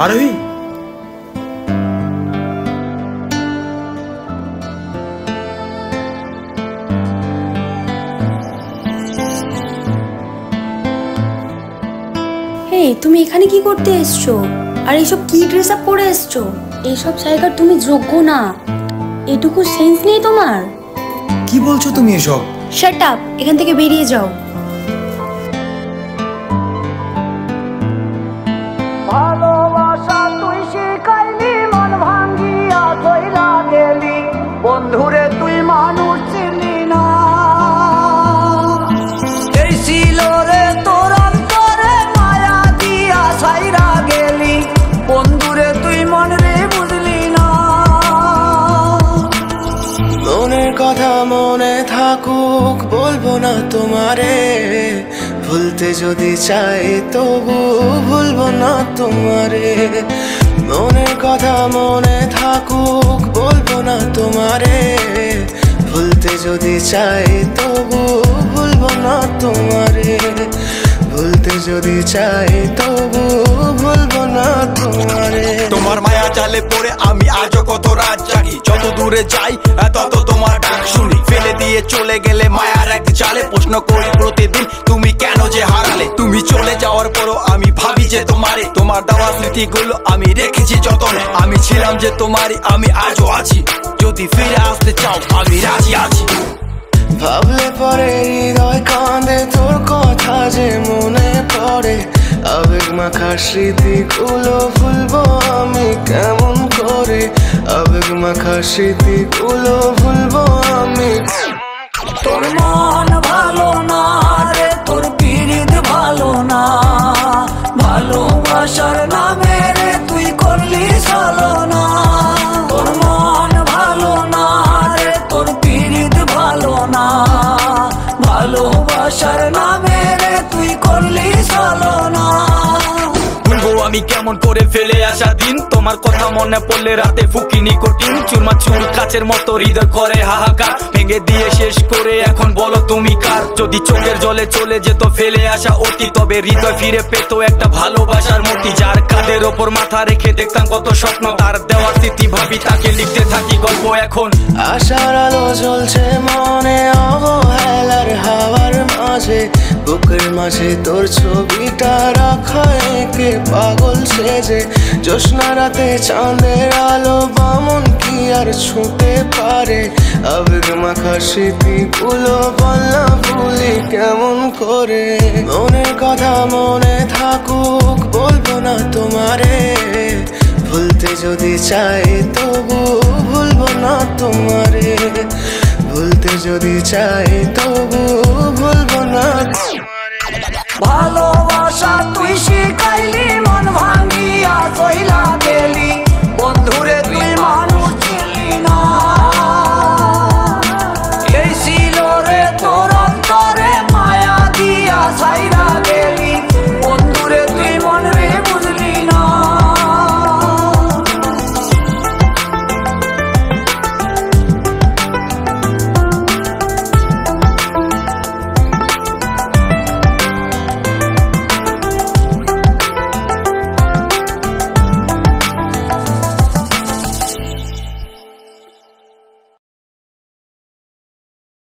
আরোহী, তুমি এখানে কি করতে এসছো? আর এইসব কি ড্রেস আপ পরে এসছো? এইসব জায়গার তুমি যোগ্য না। এটুকু সেন্স নেই তোমার? কি বলছো তুমি এসব? শাট আপ, এখান থেকে বেরিয়ে যাও। ভালোবাসা তুই শিখাইলি, মন ভাঙ্গিয়া চইলা গেলি, বন্ধুরে তুই মানুষ চিনলি না। এই ছিল রে তোর অন্তরে মায়া দিয়া ছাইরা গেলি, বন্ধুরে তুই মন রে বুঝলি না। মনের কথা মনে থাকুক, বলবো না তোমারে, ভুলতে যদি চাই তবু ভুলবো না তোমারে। মনের কথা মনে থাকুক, বলবো না তোমারে, ভুলতে যদি চাই তবু ভুলবো না তোমারে। ভুলতে যদি চাই তবু ভুলবো না তোমারে। তোমার মায়া জালে পড়ে আমি আজও কত রাত জাগি, যত দূরে যাই তত তোমার ডাক শুনি। ফেলে দিয়ে চলে গেলে মায়ার এক জালে, প্রশ্ন করি প্রতিদিন তুমি কেন যে হারালে। তুমি চলে যাওয়ার পরও আমি ভাবি যে তোমারে, তোমার দেওয়া স্মৃতিগুলো আমি রেখেছি যতনে। আমি ছিলাম যে তোমারই, আমি আজও আছি, যদি ফিরে আসতে চাও আমি রাজি আছি। ভাবলে পরে হৃদয় কাঁদে, তোর কথা যে মনে পড়ে, আবেগ মাখা স্মৃতিগুলো ভুলবো আমি কেমন করে। আবেগ মাখা স্মৃতিগুলো ভুলবো আমি। তোর মন ভালো না রে, তোর পীড়িত ভালো না, ভালোবাসার নামে রে তুই করলি ছলনা। তোর মন ভালো না রে, তোর পীড়িত ভালো না, ভালোবাসার নামে রে তুই করলি ছলনা। ভুলবো আমি কেমন করে ফেলে আসা দিন, তোমার কথা মনে পড়লে রাতে ফুকি নিকোটিন। চুরমা চুর কাচের মতো হৃদয় করে হাহাকার, ভেঙে দিয়ে শেষ করে এখন বলো তুমি কার। যদি চোখের জলে চলে যেত ফেলে আসা অতি, তবে হৃদয় ফিরে পেত একটা ভালোবাসার মতি। যার কাঁধের ওপর মাথা রেখে দেখতাম কত স্বপ্ন, তার দেওয়ার স্মৃতি ভাবি তাকে লিখতে থাকি গল্প এখন। আশার আলো জ্বলছে মনে অবহেলার হাওয়ার মাঝে, বুকের মাঝে তোর ছবিটা রাখা একে পাগল সেজে। জ্যোৎস্না রাতে চাঁদের আলো বামন কি আর ছুঁতে পারে। আবেগ মাখা স্মৃতিগুলো বলনা ভুলি কেমন করে। মনের কথা মনে থাকুক, বলবো না তোমারে, ভুলতে যদি চাই তবু ভুলবো না তোমারে। ভুলতে যদি চাই তবু ভুলবো না তোমারে। ভালো